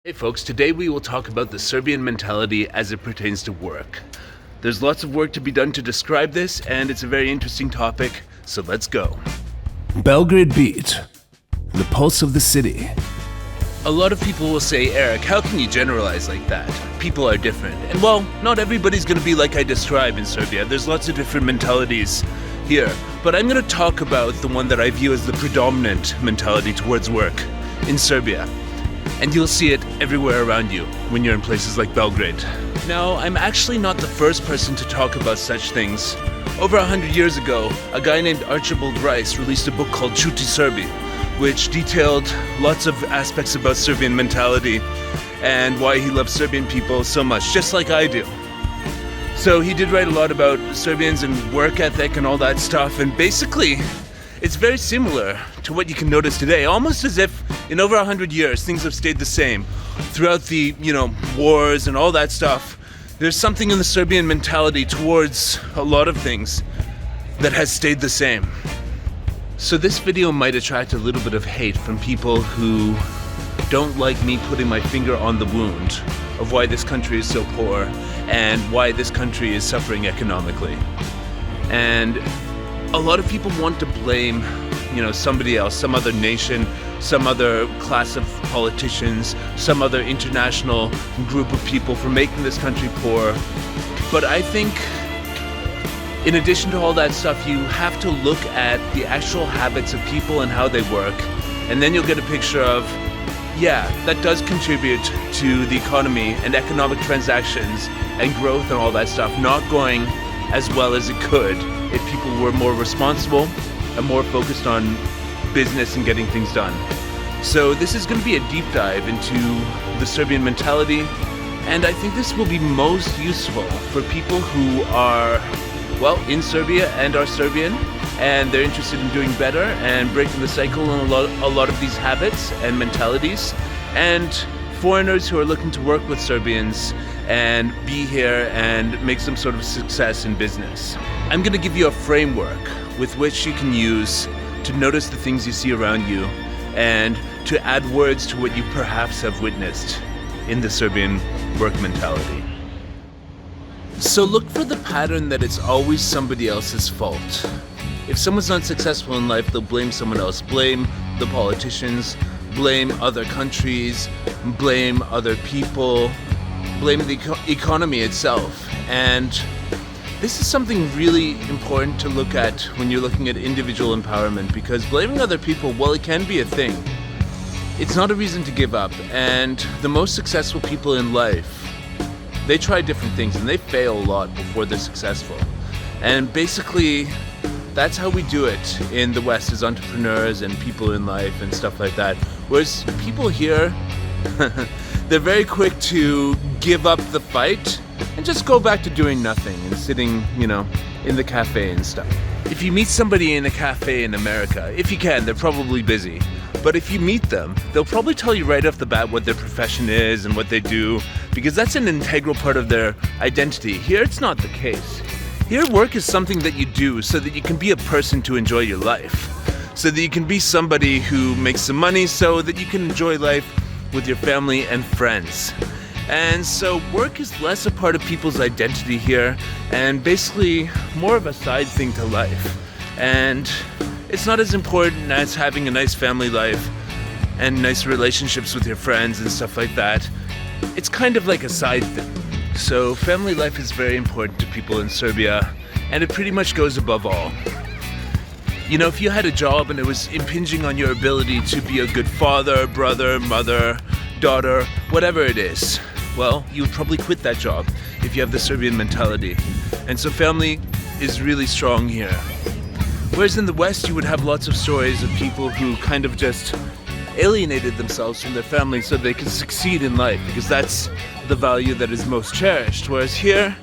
Hey folks, today we will talk about the Serbian mentality as it pertains to work. There's lots of work to be done to describe this, and it's a very interesting topic, so let's go. Belgrade beat, the pulse of the city. A lot of people will say, Eric, how can you generalize like that? People are different. And well, not everybody's gonna be like I describe in Serbia. There's lots of different mentalities here. But I'm gonna talk about the one that I view as the predominant mentality towards work in Serbia. And you'll see it everywhere around you when you're in places like Belgrade. Now, I'm actually not the first person to talk about such things. Over 100 years ago, a guy named Archibald Rice released a book called Chuti Serbi, which detailed lots of aspects about Serbian mentality and why he loves Serbian people so much, just like I do. So he did write a lot about Serbians and work ethic and all that stuff, and basically it's very similar to what you can notice today, almost as if in over 100 years things have stayed the same. Throughout the, wars and all that stuff, there's something in the Serbian mentality towards a lot of things that has stayed the same. So this video might attract a little bit of hate from people who don't like me putting my finger on the wound of why this country is so poor and why this country is suffering economically. And a lot of people want to blame, somebody else, some other nation, some other class of politicians, some other international group of people for making this country poor. But I think in addition to all that stuff, you have to look at the actual habits of people and how they work, and then you'll get a picture of, yeah, that does contribute to the economy and economic transactions and growth and all that stuff not going as well as it could if people were more responsible and more focused on business and getting things done. So this is going to be a deep dive into the Serbian mentality, and I think this will be most useful for people who are in Serbia and are Serbian, and they're interested in doing better and breaking the cycle in a lot of these habits and mentalities, and foreigners who are looking to work with Serbians and be here and make some sort of success in business. I'm going to give you a framework with which you can use to notice the things you see around you and to add words to what you perhaps have witnessed in the Serbian work mentality. So look for the pattern that it's always somebody else's fault. If someone's not successful in life, they'll blame someone else. Blame the politicians, blame other countries, blame other people, blame the economy itself. And this is something really important to look at when you're looking at individual empowerment, because blaming other people, well, it can be a thing. It's not a reason to give up. And the most successful people in life, they try different things and they fail a lot before they're successful. And basically, that's how we do it in the West as entrepreneurs and people in life and stuff like that. Whereas people here, they're very quick to give up the fight and just go back to doing nothing and sitting, in the cafe and stuff. If you meet somebody in a cafe in America, if you can, they're probably busy. But if you meet them, they'll probably tell you right off the bat what their profession is and what they do, because that's an integral part of their identity. Here, it's not the case. Here, work is something that you do so that you can be a person to enjoy your life, so that you can be somebody who makes some money so that you can enjoy life with your family and friends. And so work is less a part of people's identity here and basically more of a side thing to life. And it's not as important as having a nice family life and nice relationships with your friends and stuff like that. It's kind of like a side thing. So family life is very important to people in Serbia, and it pretty much goes above all. If you had a job and it was impinging on your ability to be a good father, brother, mother, daughter, whatever it is, well, you would probably quit that job if you have the Serbian mentality. And so family is really strong here. Whereas in the West, you would have lots of stories of people who kind of just alienated themselves from their family so they could succeed in life, because that's the value that is most cherished. Whereas here,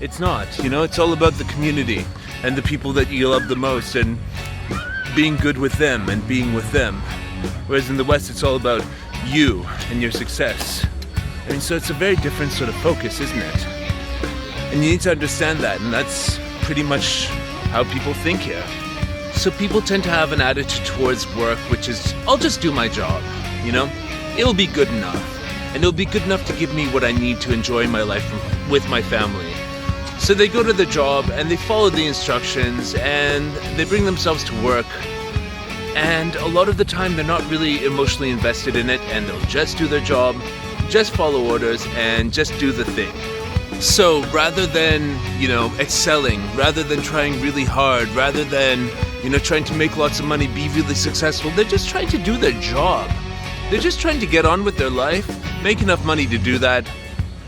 it's not. It's all about the community and the people that you love the most and being good with them and being with them. Whereas in the West, it's all about you and your success. So it's a very different sort of focus, isn't it? And you need to understand that, and that's pretty much how people think here. So people tend to have an attitude towards work, which is, I'll just do my job, it'll be good enough. and it'll be good enough to give me what I need to enjoy my life with my family. So they go to the job and they follow the instructions and they bring themselves to work. And a lot of the time they're not really emotionally invested in it, and they'll just do their job, just follow orders, and just do the thing. So rather than, excelling, rather than trying really hard, rather than, trying to make lots of money, be really successful, they're just trying to do their job. They're just trying to get on with their life, make enough money to do that.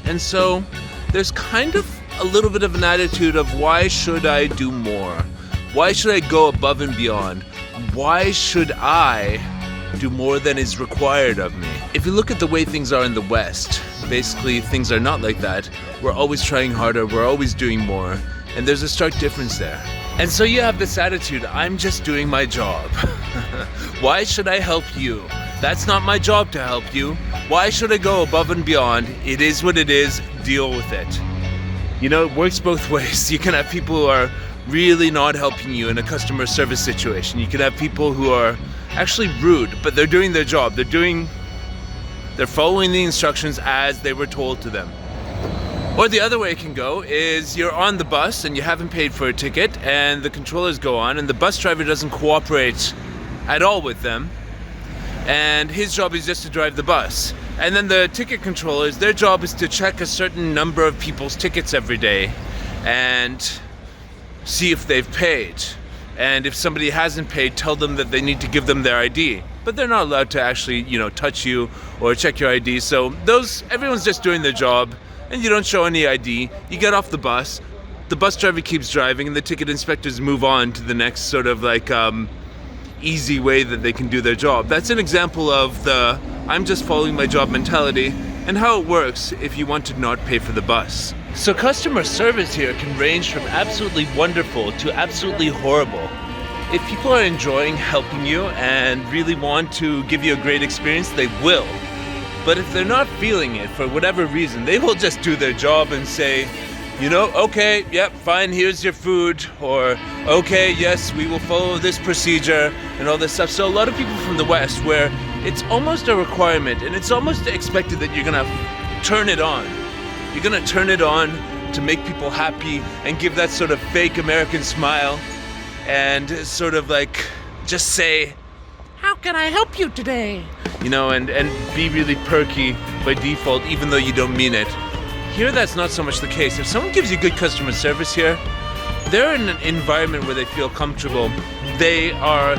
And so there's kind of a little bit of an attitude of, why should I do more? Why should I go above and beyond? Why should I do more than is required of me? If you look at the way things are in the West, basically things are not like that. We're always trying harder, we're always doing more, and there's a stark difference there. And so you have this attitude, I'm just doing my job. Why should I help you? That's not my job to help you. Why should I go above and beyond? It is what it is, deal with it. It works both ways. You can have people who are really not helping you in a customer service situation. You can have people who are actually rude, but they're doing their job. They're following the instructions as they were told to them. Or the other way it can go is you're on the bus and you haven't paid for a ticket, and the controllers go on and the bus driver doesn't cooperate at all with them, and his job is just to drive the bus. And then the ticket controllers, their job is to check a certain number of people's tickets every day and see if they've paid. And if somebody hasn't paid, tell them that they need to give them their ID. But they're not allowed to actually, touch you or check your ID. So everyone's just doing their job, and you don't show any ID. You get off the bus driver keeps driving, and the ticket inspectors move on to the next sort of easy way that they can do their job. That's an example of the I'm just following my job mentality, and how it works if you want to not pay for the bus. So customer service here can range from absolutely wonderful to absolutely horrible. If people are enjoying helping you and really want to give you a great experience, they will. But if they're not feeling it for whatever reason, they will just do their job and say, okay, yep, fine, here's your food, or okay, yes, we will follow this procedure and all this stuff. So a lot of people from the West, where it's almost a requirement and it's almost expected that you're gonna turn it on. You're gonna turn it on to make people happy and give that sort of fake American smile and sort of just say, how can I help you today? And be really perky by default, even though you don't mean it. Here, that's not so much the case. If someone gives you good customer service here, they're in an environment where they feel comfortable. They are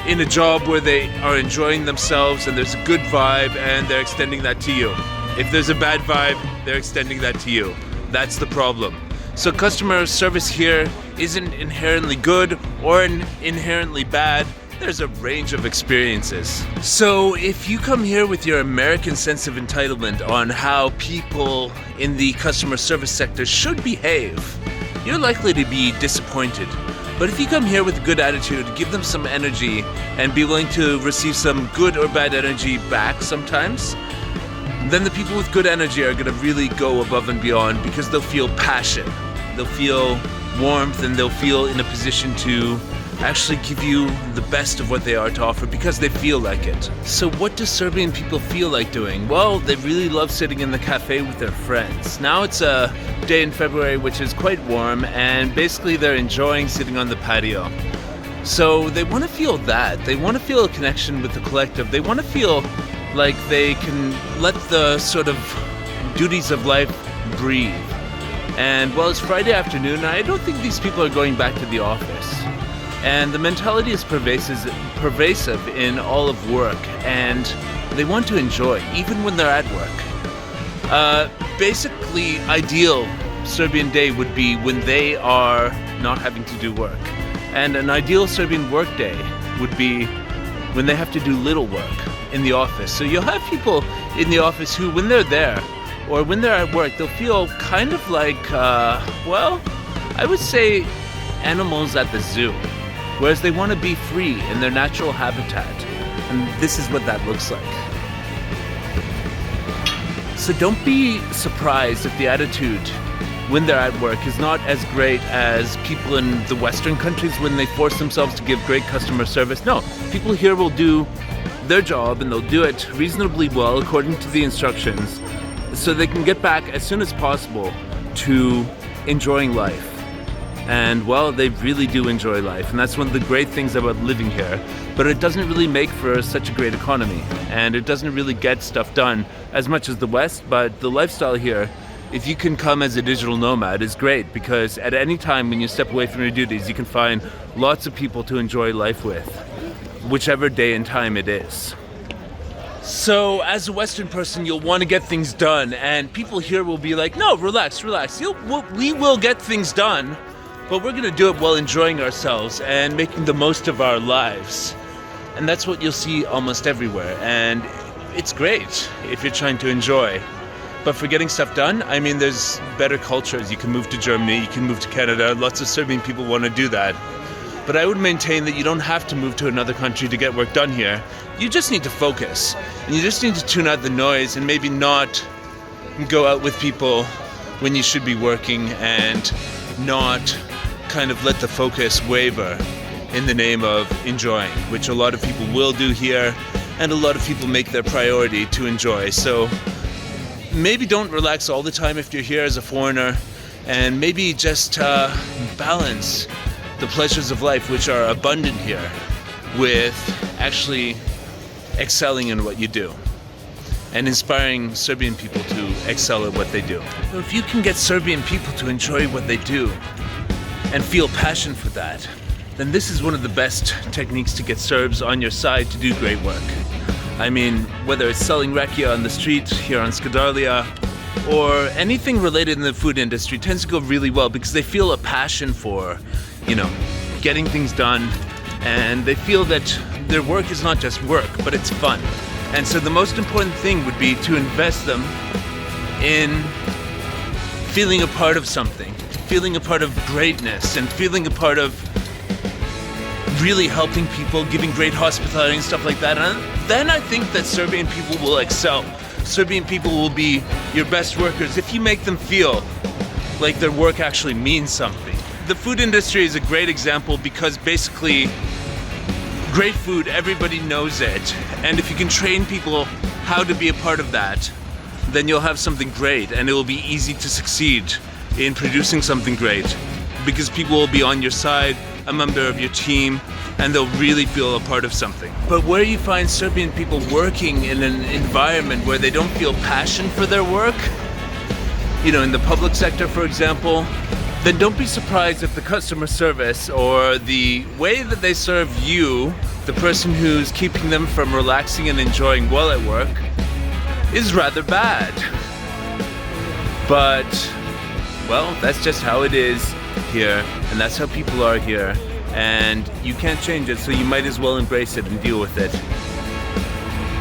in a job where they are enjoying themselves and there's a good vibe, and they're extending that to you. If there's a bad vibe, they're extending that to you. That's the problem. So customer service here isn't inherently good or inherently bad. There's a range of experiences. So if you come here with your American sense of entitlement on how people in the customer service sector should behave, you're likely to be disappointed. But if you come here with a good attitude, give them some energy, and be willing to receive some good or bad energy back sometimes, then the people with good energy are gonna really go above and beyond, because they'll feel passion, they'll feel warmth, and they'll feel in a position to actually give you the best of what they are to offer because they feel like it. So what do Serbian people feel like doing? Well, they really love sitting in the cafe with their friends. Now it's a day in February which is quite warm, and basically they're enjoying sitting on the patio. So they want to feel that. They want to feel a connection with the collective. They want to feel like they can let the sort of duties of life breathe. And well, it's Friday afternoon, and I don't think these people are going back to the office. And the mentality is pervasive in all of work, and they want to enjoy, even when they're at work. Basically, ideal Serbian day would be when they are not having to do work. And an ideal Serbian work day would be when they have to do little work in the office. So you'll have people in the office who, when they're there, or when they're at work, they'll feel kind of like, I would say animals at the zoo. Whereas they want to be free in their natural habitat. And this is what that looks like. So don't be surprised if the attitude when they're at work is not as great as people in the Western countries when they force themselves to give great customer service. No, people here will do their job, and they'll do it reasonably well according to the instructions, so they can get back as soon as possible to enjoying life. And well, they really do enjoy life, and that's one of the great things about living here. But it doesn't really make for such a great economy, and it doesn't really get stuff done as much as the West. But the lifestyle here, if you can come as a digital nomad, is great, because at any time when you step away from your duties, you can find lots of people to enjoy life with, whichever day and time it is. So as a Western person, you'll want to get things done, and people here will be like, no, relax. We will get things done, but we're going to do it while enjoying ourselves and making the most of our lives. And that's what you'll see almost everywhere, and it's great if you're trying to enjoy. But for getting stuff done, I mean, there's better cultures. You can move to Germany, you can move to Canada. Lots of Serbian people want to do that. But I would maintain that you don't have to move to another country to get work done here. You just need to focus, and you just need to tune out the noise and maybe not go out with people when you should be working, and not kind of let the focus waver in the name of enjoying, which a lot of people will do here, and a lot of people make their priority to enjoy. So maybe don't relax all the time if you're here as a foreigner, and maybe just balance the pleasures of life, which are abundant here, with actually excelling in what you do and inspiring Serbian people to excel at what they do. So if you can get Serbian people to enjoy what they do and feel passion for that, then this is one of the best techniques to get Serbs on your side to do great work. I mean, whether it's selling rakia on the street here on Skadarlia, or anything related in the food industry, tends to go really well because they feel a passion for, getting things done, and they feel that their work is not just work, but it's fun. And so the most important thing would be to invest them in feeling a part of something, feeling a part of greatness, and feeling a part of really helping people, giving great hospitality and stuff like that. And then I think that Serbian people will excel. Serbian people will be your best workers if you make them feel like their work actually means something. The food industry is a great example, because basically great food, everybody knows it. And if you can train people how to be a part of that, then you'll have something great, and it will be easy to succeed in producing something great, because people will be on your side, a member of your team, and they'll really feel a part of something. But where you find Serbian people working in an environment where they don't feel passion for their work, in the public sector, for example, then don't be surprised if the customer service or the way that they serve you, the person who's keeping them from relaxing and enjoying well at work, is rather bad. But, well, that's just how it is here, and that's how people are here, and you can't change it, so you might as well embrace it and deal with it.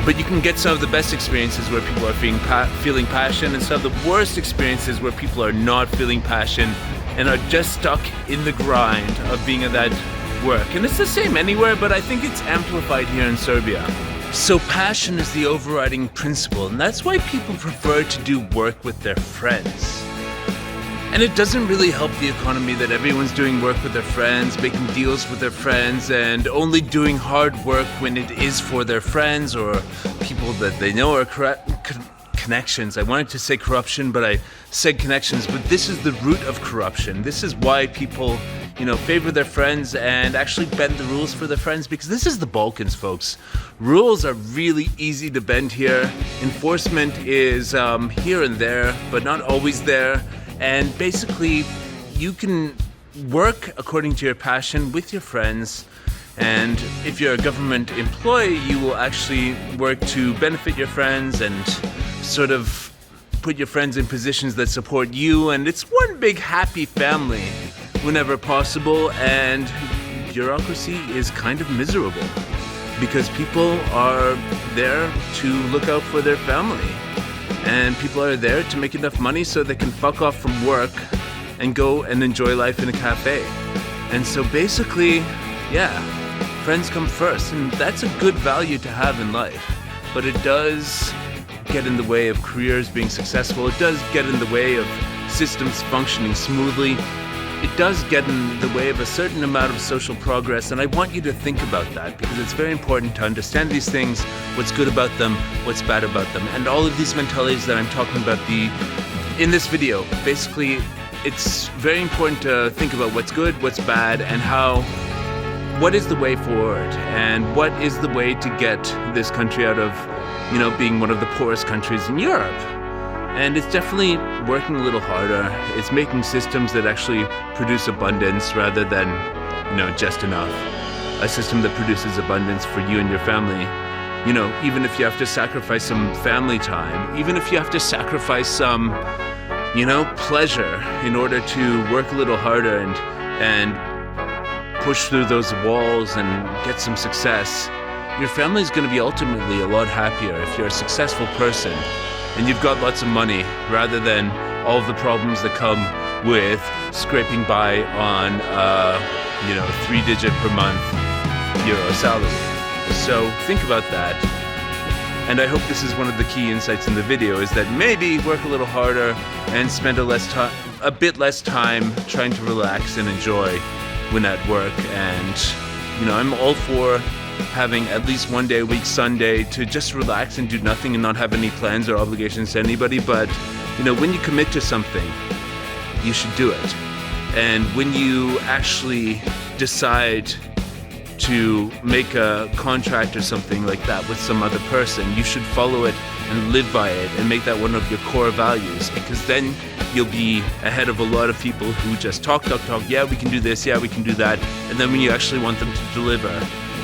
But you can get some of the best experiences where people are feeling passion, and some of the worst experiences where people are not feeling passion and are just stuck in the grind of being at that work. And it's the same anywhere, but I think it's amplified here in Serbia. So passion is the overriding principle, and that's why people prefer to do work with their friends. And it doesn't really help the economy that everyone's doing work with their friends, making deals with their friends, and only doing hard work when it is for their friends or people that they know are connections. I wanted to say corruption, but I said connections, but this is the root of corruption. This is why people, favor their friends and actually bend the rules for their friends, because this is the Balkans, folks. Rules are really easy to bend here. Enforcement is here and there, but not always there. And basically, you can work according to your passion with your friends. And if you're a government employee, you will actually work to benefit your friends and sort of put your friends in positions that support you. And it's one big happy family whenever possible. And bureaucracy is kind of miserable because people are there to look out for their family. And people are there to make enough money so they can fuck off from work and go and enjoy life in a cafe. And so basically, friends come first. And that's a good value to have in life. But it does get in the way of careers being successful. It does get in the way of systems functioning smoothly. it does get in the way of a certain amount of social progress, and I want you to think about that because it's very important to understand these things, what's good about them, what's bad about them, and all of these mentalities that I'm talking about in this video. Basically, it's very important to think about what's good, what's bad, and what is the way forward, and what is the way to get this country out of, being one of the poorest countries in Europe. And it's definitely working a little harder. It's making systems that actually produce abundance rather than, just enough. A system that produces abundance for you and your family. Even if you have to sacrifice some family time, even if you have to sacrifice some, pleasure in order to work a little harder and push through those walls and get some success, your family is going to be ultimately a lot happier if you're a successful person and you've got lots of money rather than all of the problems that come with scraping by on a 3-digit per month euro salary. So think about that. And I hope this is one of the key insights in the video, is that maybe work a little harder and spend a bit less time trying to relax and enjoy when at work. And I'm all for having at least one day a week, Sunday, to just relax and do nothing and not have any plans or obligations to anybody. But when you commit to something, you should do it. And when you actually decide to make a contract or something like that with some other person, you should follow it and live by it and make that one of your core values, because then you'll be ahead of a lot of people who just talk. Yeah, we can do this. Yeah, we can do that. And then when you actually want them to deliver,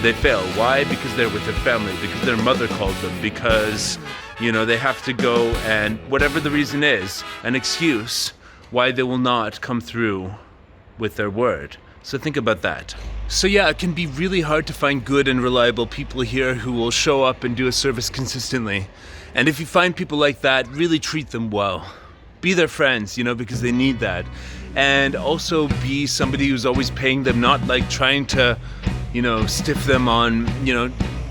they fail. Why? Because they're with their family, because their mother called them, because, they have to go, and whatever the reason is, an excuse why they will not come through with their word. So think about that. So yeah, it can be really hard to find good and reliable people here who will show up and do a service consistently. And if you find people like that, really treat them well. Be their friends, because they need that. And also be somebody who's always paying them, not like trying to, stiff them on,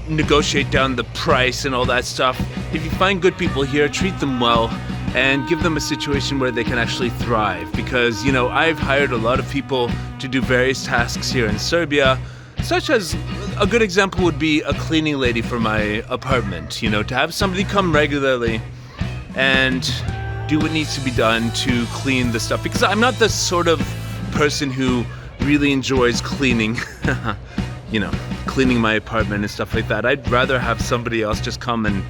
negotiate down the price and all that stuff. If you find good people here, treat them well and give them a situation where they can actually thrive. Because, I've hired a lot of people to do various tasks here in Serbia, such as a good example would be a cleaning lady for my apartment, to have somebody come regularly and do what needs to be done to clean the stuff. Because I'm not the sort of person who really enjoys cleaning, cleaning my apartment and stuff like that. I'd rather have somebody else just come and,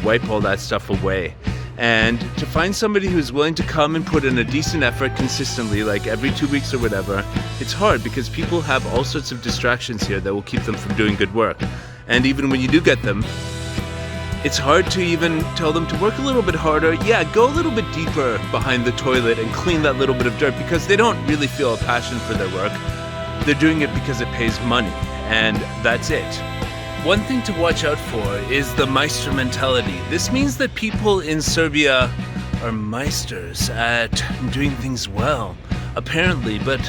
wipe all that stuff away. And to find somebody who's willing to come and put in a decent effort consistently, like every 2 weeks or whatever, it's hard because people have all sorts of distractions here that will keep them from doing good work. And even when you do get them, it's hard to even tell them to work a little bit harder. Yeah, go a little bit deeper behind the toilet and clean that little bit of dirt, because they don't really feel a passion for their work. They're doing it because it pays money, and that's it. One thing to watch out for is the meister mentality. This means that people in Serbia are meisters at doing things well, apparently. But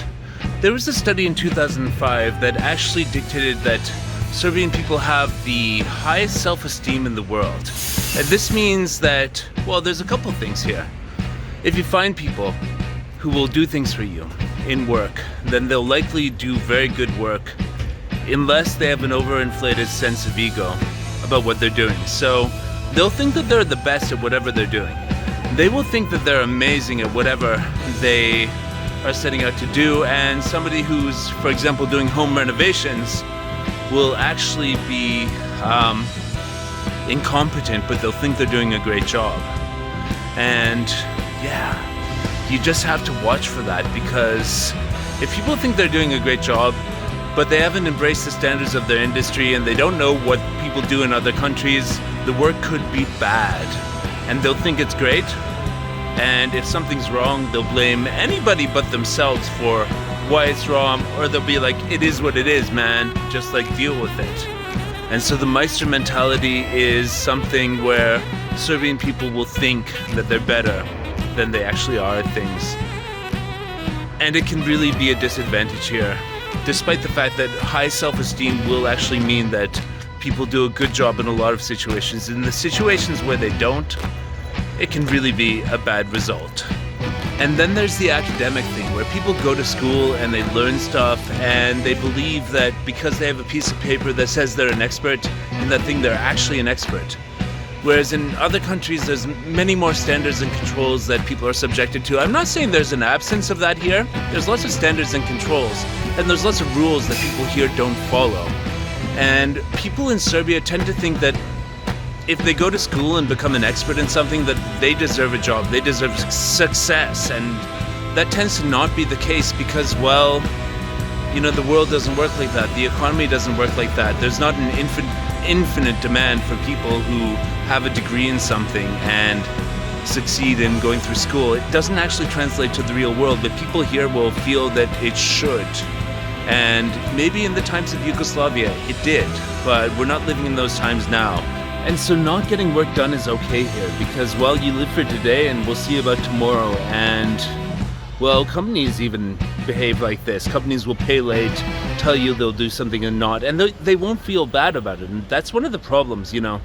there was a study in 2005 that actually dictated that Serbian people have the highest self-esteem in the world. And this means that, there's a couple things here. If you find people who will do things for you in work, then they'll likely do very good work, unless they have an overinflated sense of ego about what they're doing. So they'll think that they're the best at whatever they're doing. They will think that they're amazing at whatever they are setting out to do. And somebody who's, for example, doing home renovations will actually be incompetent, but they'll think they're doing a great job. And yeah, you just have to watch for that, because if people think they're doing a great job, but they haven't embraced the standards of their industry and they don't know what people do in other countries, the work could be bad. And they'll think it's great. And if something's wrong, they'll blame anybody but themselves for why it's wrong. Or they'll be like, it is what it is, man. Just deal with it. And so the meister mentality is something where Serbian people will think that they're better than they actually are at things. And it can really be a disadvantage here, despite the fact that high self-esteem will actually mean that people do a good job in a lot of situations. In the situations where they don't, it can really be a bad result. And then there's the academic thing where people go to school and they learn stuff and they believe that because they have a piece of paper that says they're an expert in that thing, they're actually an expert. Whereas in other countries, there's many more standards and controls that people are subjected to. I'm not saying there's an absence of that here. There's lots of standards and controls, and there's lots of rules that people here don't follow. And people in Serbia tend to think that if they go to school and become an expert in something, that they deserve a job, they deserve success. And that tends to not be the case because, well, you know, the world doesn't work like that. The economy doesn't work like that. There's not an infinite demand for people who have a degree in something and succeed in going through school. It doesn't actually translate to the real world, but people here will feel that it should. And maybe in the times of Yugoslavia, it did, but we're not living in those times now. And so not getting work done is okay here because, well, you live for today and we'll see about tomorrow. And, well, companies even behave like this. Companies will pay late, tell you they'll do something and not, and they won't feel bad about it. And that's one of the problems, you know.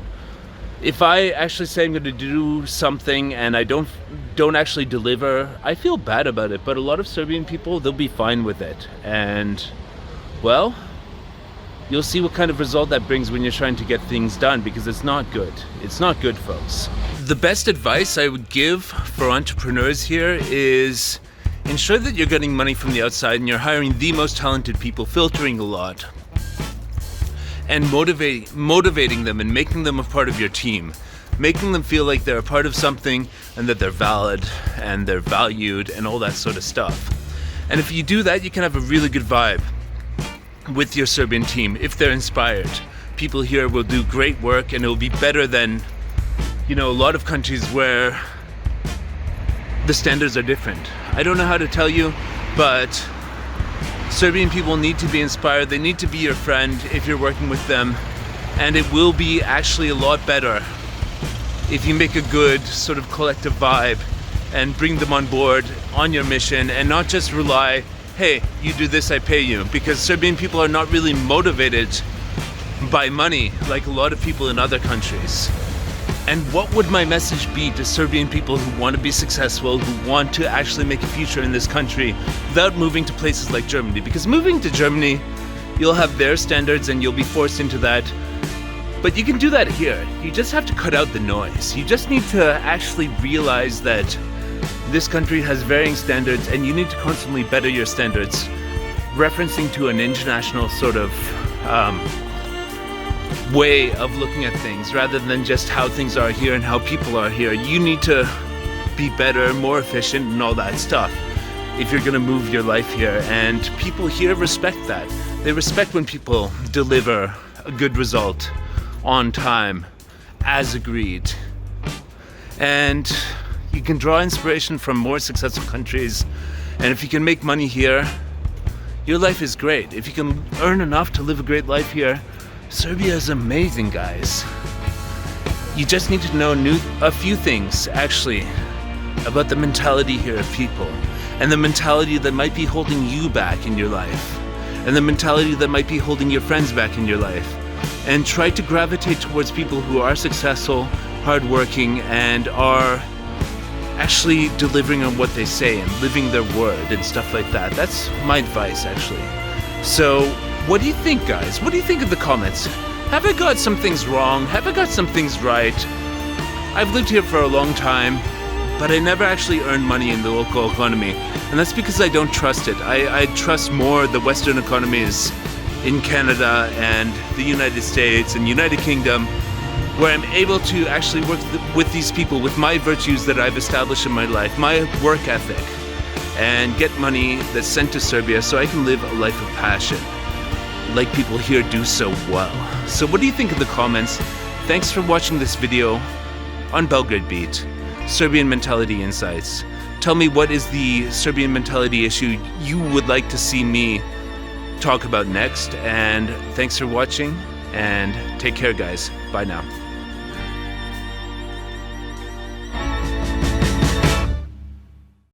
If I actually say I'm going to do something and I don't actually deliver, I feel bad about it. But a lot of Serbian people, they'll be fine with it. And, well, you'll see what kind of result that brings when you're trying to get things done, because it's not good. It's not good, folks. The best advice I would give for entrepreneurs here is ensure that you're getting money from the outside and you're hiring the most talented people, filtering a lot, and motivating them and making them a part of your team, making them feel like they're a part of something and that they're valid and they're valued and all that sort of stuff. And if you do that, you can have a really good vibe with your Serbian team if they're inspired. People here will do great work and it will be better than, you know, a lot of countries where the standards are different. I don't know how to tell you, but Serbian people need to be inspired. They need to be your friend if you're working with them. And it will be actually a lot better if you make a good sort of collective vibe and bring them on board on your mission and not just rely, hey, you do this, I pay you. Because Serbian people are not really motivated by money like a lot of people in other countries. And what would my message be to Serbian people who want to be successful, who want to actually make a future in this country without moving to places like Germany? Because moving to Germany, you'll have their standards and you'll be forced into that. But you can do that here. You just have to cut out the noise. You just need to actually realize that this country has varying standards and you need to constantly better your standards, referencing to an international sort of way of looking at things rather than just how things are here and how people are here. You need to be better, more efficient and all that stuff if you're going to move your life here. And people here respect that. They respect when people deliver a good result on time, as agreed. And you can draw inspiration from more successful countries. And if you can make money here, your life is great. If you can earn enough to live a great life here, Serbia is amazing, guys. You just need to know a few things, actually, about the mentality here of people, and the mentality that might be holding you back in your life, and the mentality that might be holding your friends back in your life. And try to gravitate towards people who are successful, hardworking, and are actually delivering on what they say and living their word and stuff like that. That's my advice, actually. So, what do you think, guys? What do you think in the comments? Have I got some things wrong? Have I got some things right? I've lived here for a long time, but I never actually earned money in the local economy. And that's because I don't trust it. I trust more the Western economies in Canada and the United States and United Kingdom, where I'm able to actually work with these people with my virtues that I've established in my life, my work ethic, and get money that's sent to Serbia so I can live a life of passion, like people here do so well. So what do you think in the comments? Thanks for watching this video on Belgrade Beat, Serbian Mentality Insights. Tell me what is the Serbian mentality issue you would like to see me talk about next, and thanks for watching, and take care, guys. Bye now.